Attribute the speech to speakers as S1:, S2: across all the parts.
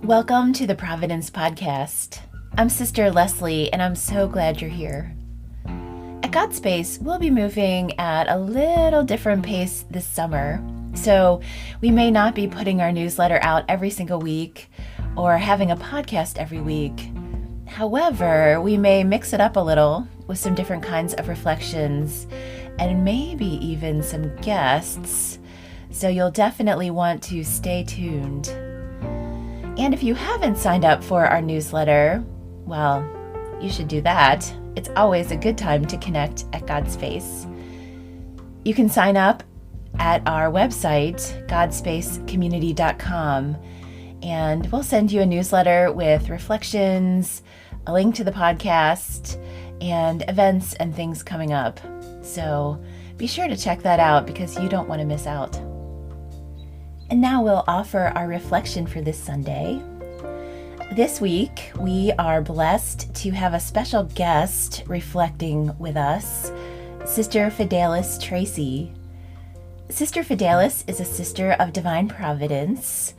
S1: Welcome to the Providence Podcast. I'm Sister Leslie, and I'm so glad you're here. At God's Space, we'll be moving at a little different pace this summer, so we may not be putting our newsletter out every single week or having a podcast every week. However, we may mix it up a little with some different kinds of reflections and maybe even some guests, so you'll definitely want to stay tuned. And if you haven't signed up for our newsletter, well, you should do that. It's always a good time to connect at God's Space. You can sign up at our website, godspacecommunity.com, and we'll send you a newsletter with reflections, a link to the podcast, and events and things coming up. So be sure to check that out because you don't want to miss out. And now we'll offer our reflection for this Sunday. This week, we are blessed to have a special guest reflecting with us, Sister Fidelis Tracy. Sister Fidelis is a Sister of Divine Providence.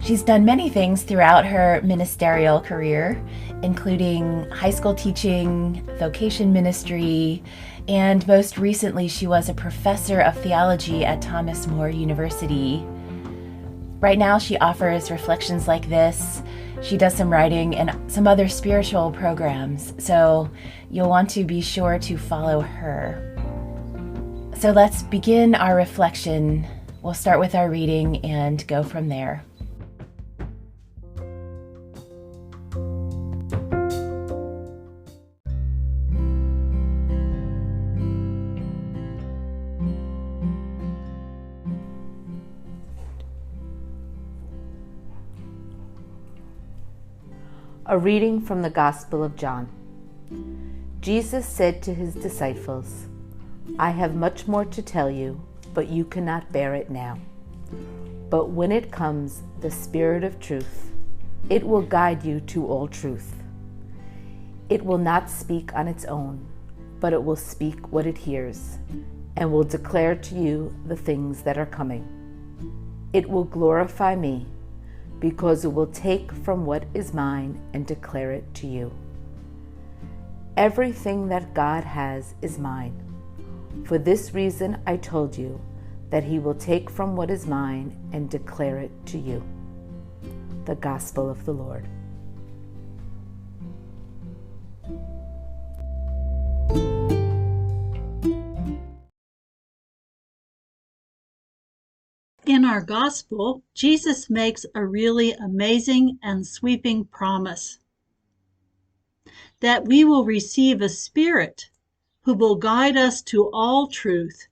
S1: She's done many things throughout her ministerial career, including high school teaching, vocation ministry, and most recently she was a Professor of Theology at Thomas More University. Right now she offers reflections like this. She does some writing and some other spiritual programs, so you'll want to be sure to follow her. So let's begin our reflection. We'll start with our reading and go from there.
S2: A reading from the Gospel of John. Jesus said to his disciples, "I have much more to tell you, but you cannot bear it now. But when it comes, the Spirit of truth, it will guide you to all truth. It will not speak on its own, but it will speak what it hears, and will declare to you the things that are coming. It will glorify me, because it will take from what is mine and declare it to you. Everything that God has is mine. For this reason I told you that he will take from what is mine and declare it to you." The Gospel of the Lord.
S3: In our gospel, Jesus makes a really amazing and sweeping promise that we will receive a Spirit who will guide us to all truth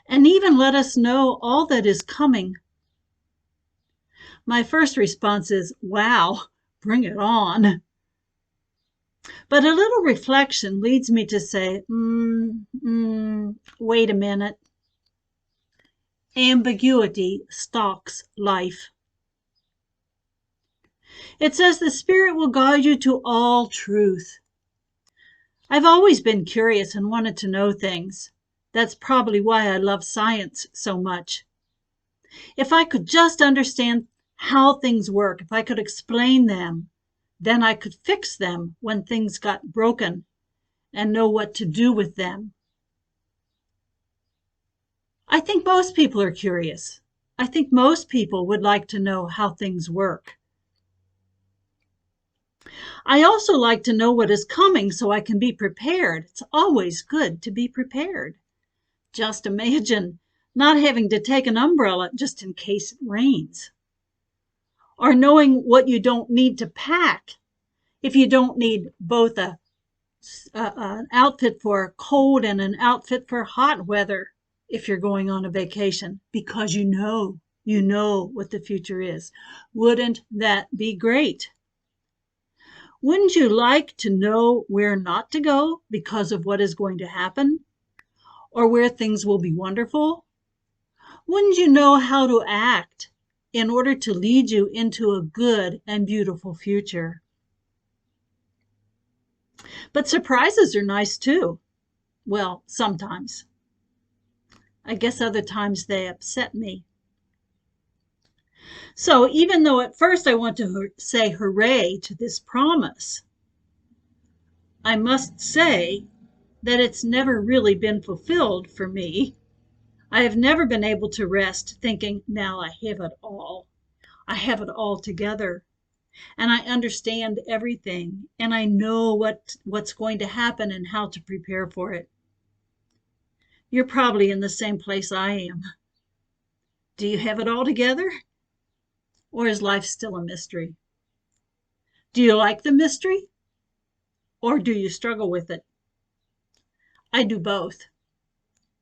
S3: and even let us know all that is coming. My first response is, wow, bring it on. But a little reflection leads me to say, wait a minute. Ambiguity stalks life. It says the Spirit will guide you to all truth. I've always been curious and wanted to know things. That's probably why I love science so much. If I could just understand how things work, if I could explain them, then I could fix them when things got broken and know what to do with them. I think most people are curious. I think most people would like to know how things work. I also like to know what is coming so I can be prepared. It's always good to be prepared. Just imagine not having to take an umbrella just in case it rains. Or knowing what you don't need to pack if you don't need both an outfit for cold and an outfit for hot weather. If you're going on a vacation, because you know what the future is. Wouldn't that be great? Wouldn't you like to know where not to go because of what is going to happen? Or where things will be wonderful? Wouldn't you know how to act in order to lead you into a good and beautiful future? But surprises are nice too. Well, sometimes. I guess other times they upset me. So even though at first I want to say hooray to this promise, I must say that it's never really been fulfilled for me. I have never been able to rest thinking, now I have it all. I have it all together, and I understand everything, and I know what's going to happen and how to prepare for it. You're probably in the same place I am. Do you have it all together? Or is life still a mystery? Do you like the mystery? Or do you struggle with it? I do both.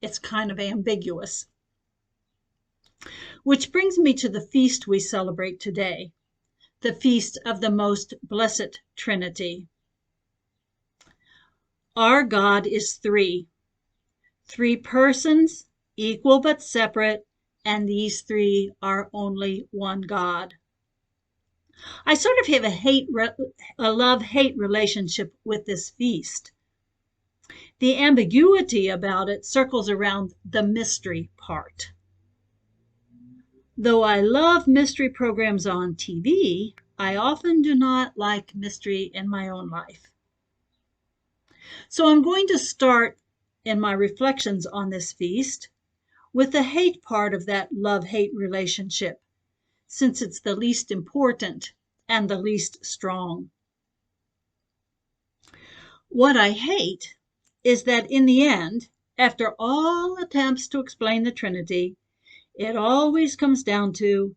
S3: It's kind of ambiguous. Which brings me to the feast we celebrate today, the Feast of the Most Blessed Trinity. Our God is three persons, equal but separate, and these three are only one God. I sort of have a love-hate relationship with this feast. The ambiguity about it circles around the mystery part. Though I love mystery programs on TV, I often do not like mystery in my own life. So I'm going to start in my reflections on this feast with the hate part of that love-hate relationship, since it's the least important and the least strong. What I hate is that in the end, after all attempts to explain the Trinity, it always comes down to,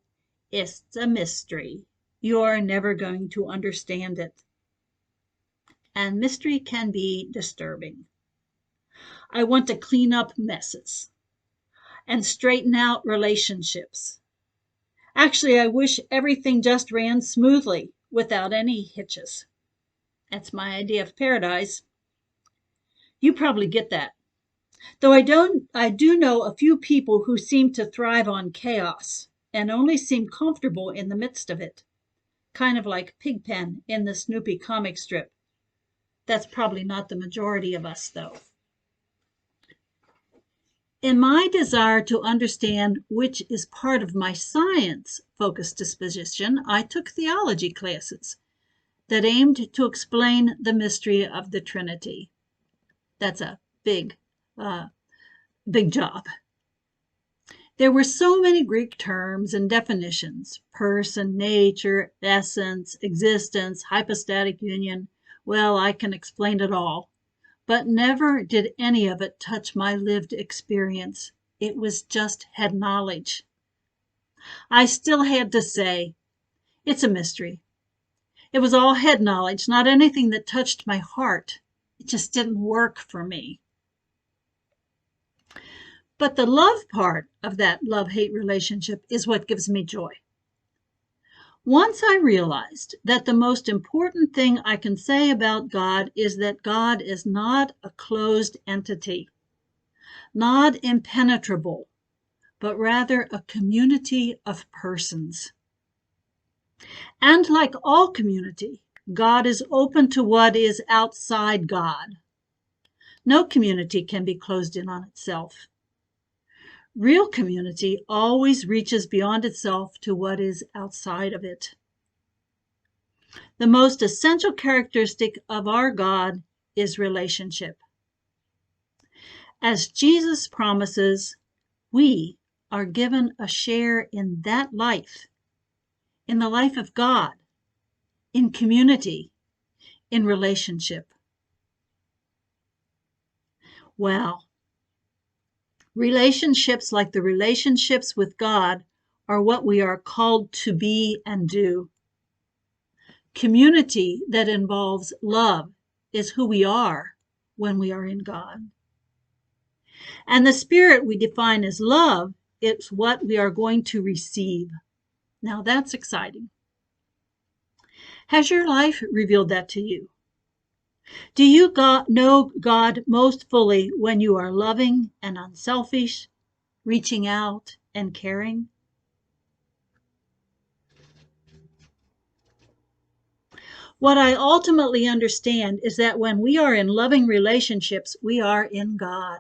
S3: it's a mystery. You're never going to understand it. And mystery can be disturbing. I want to clean up messes and straighten out relationships. Actually, I wish everything just ran smoothly without any hitches. That's my idea of paradise. You probably get that. Though I do know a few people who seem to thrive on chaos and only seem comfortable in the midst of it. Kind of like Pigpen in the Snoopy comic strip. That's probably not the majority of us, though. In my desire to understand which is part of my science-focused disposition, I took theology classes that aimed to explain the mystery of the Trinity. That's a big job. There were so many Greek terms and definitions: person, nature, essence, existence, hypostatic union. Well, I can explain it all. But never did any of it touch my lived experience. It was just head knowledge. I still had to say, it's a mystery. It was all head knowledge, not anything that touched my heart. It just didn't work for me. But the love part of that love-hate relationship is what gives me joy. Once I realized that the most important thing I can say about God is that God is not a closed entity, not impenetrable, but rather a community of persons. And like all community, God is open to what is outside God. No community can be closed in on itself. Real community always reaches beyond itself to what is outside of it. The most essential characteristic of our God is relationship. As Jesus promises, we are given a share in that life, in the life of God, in community, in relationship. Well, relationships like the relationships with God are what we are called to be and do. Community that involves love is who we are when we are in God. And the spirit we define as love, it's what we are going to receive. Now that's exciting. Has your life revealed that to you? Do you know God most fully when you are loving and unselfish, reaching out and caring? What I ultimately understand is that when we are in loving relationships, we are in God.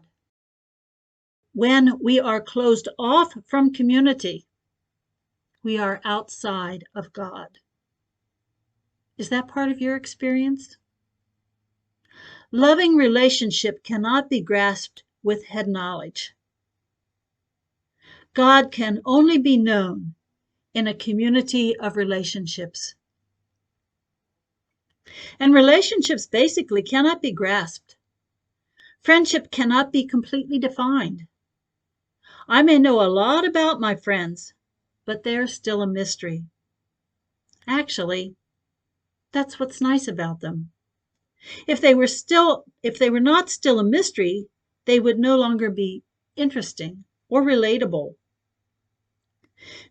S3: When we are closed off from community, we are outside of God. Is that part of your experience? Loving relationship cannot be grasped with head knowledge. God can only be known in a community of relationships. And relationships basically cannot be grasped. Friendship cannot be completely defined. I may know a lot about my friends, but they're still a mystery. Actually, that's what's nice about them. If they were not still a mystery, they would no longer be interesting or relatable.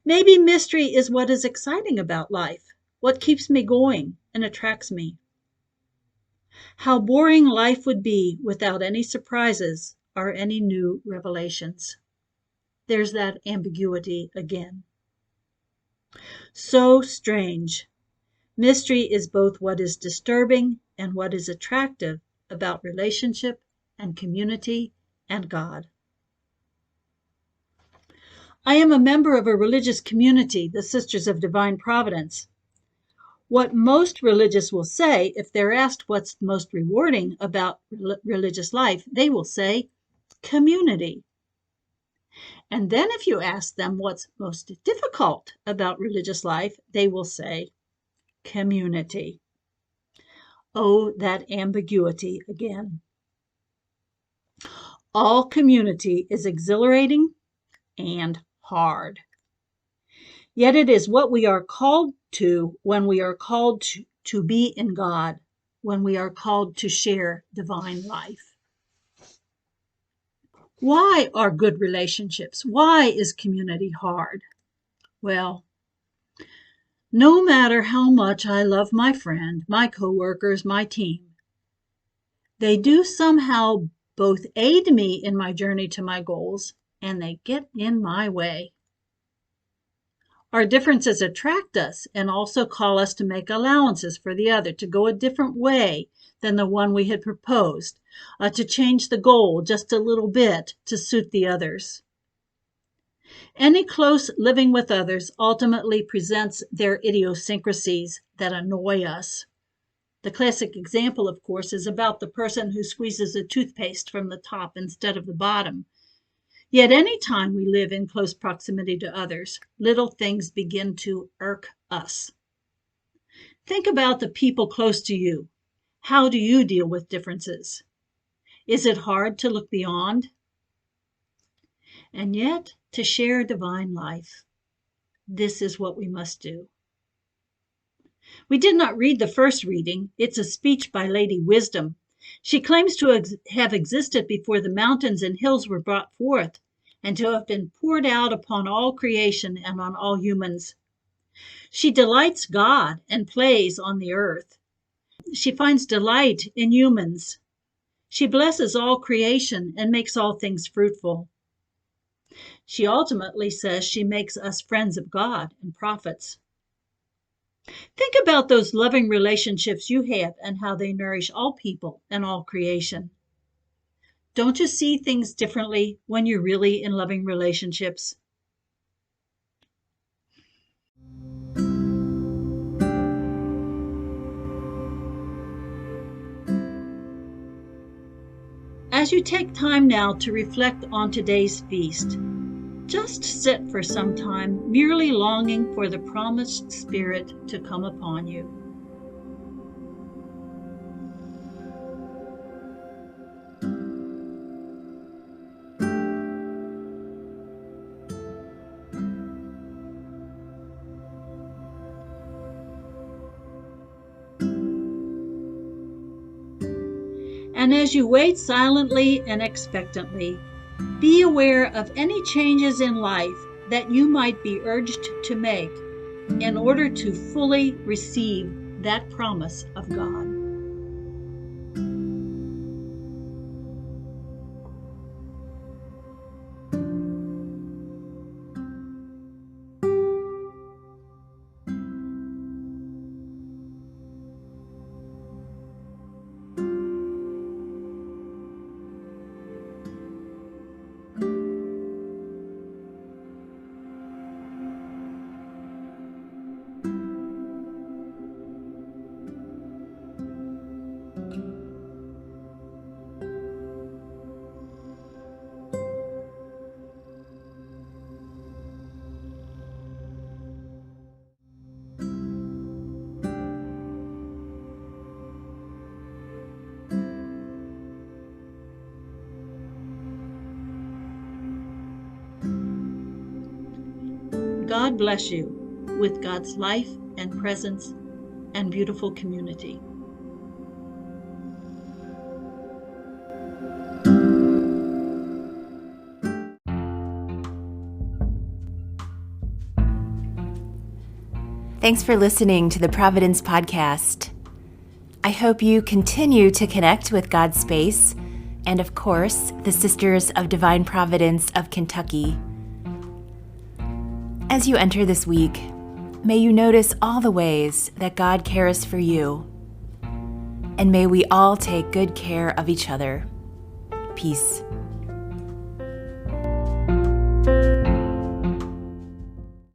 S3: Maybe mystery is what is exciting about life, what keeps me going and attracts me. How boring life would be without any surprises or any new revelations. There's that ambiguity again. So strange. Mystery is both what is disturbing and what is attractive about relationship and community and God. I am a member of a religious community, the Sisters of Divine Providence. What most religious will say, if they're asked what's most rewarding about religious life, they will say community. And then if you ask them what's most difficult about religious life, they will say community. Oh, that ambiguity again. All community is exhilarating and hard. Yet it is what we are called to when we are called to be in God, when we are called to share divine life. Why are good relationships? Why is community hard? Well, no matter how much I love my friend, my coworkers, my team, they do somehow both aid me in my journey to my goals and they get in my way. Our differences attract us and also call us to make allowances for the other, to go a different way than the one we had proposed, to change the goal just a little bit to suit the others. Any close living with others ultimately presents their idiosyncrasies that annoy us. The classic example, of course, is about the person who squeezes a toothpaste from the top instead of the bottom. Yet any time we live in close proximity to others, little things begin to irk us. Think about the people close to you. How do you deal with differences? Is it hard to look beyond? And yet, to share divine life, this is what we must do. We did not read the first reading. It's a speech by Lady Wisdom. She claims to have existed before the mountains and hills were brought forth, and to have been poured out upon all creation and on all humans. She delights God and plays on the earth. She finds delight in humans. She blesses all creation and makes all things fruitful. She ultimately says she makes us friends of God and prophets. Think about those loving relationships you have and how they nourish all people and all creation. Don't you see things differently when you're really in loving relationships? As you take time now to reflect on today's feast, just sit for some time, merely longing for the promised Spirit to come upon you. And as you wait silently and expectantly, be aware of any changes in life that you might be urged to make in order to fully receive that promise of God. God bless you with God's life and presence and beautiful community.
S1: Thanks for listening to the Providence Podcast. I hope you continue to connect with God's space and, of course, the Sisters of Divine Providence of Kentucky. As you enter this week, may you notice all the ways that God cares for you, and may we all take good care of each other. Peace.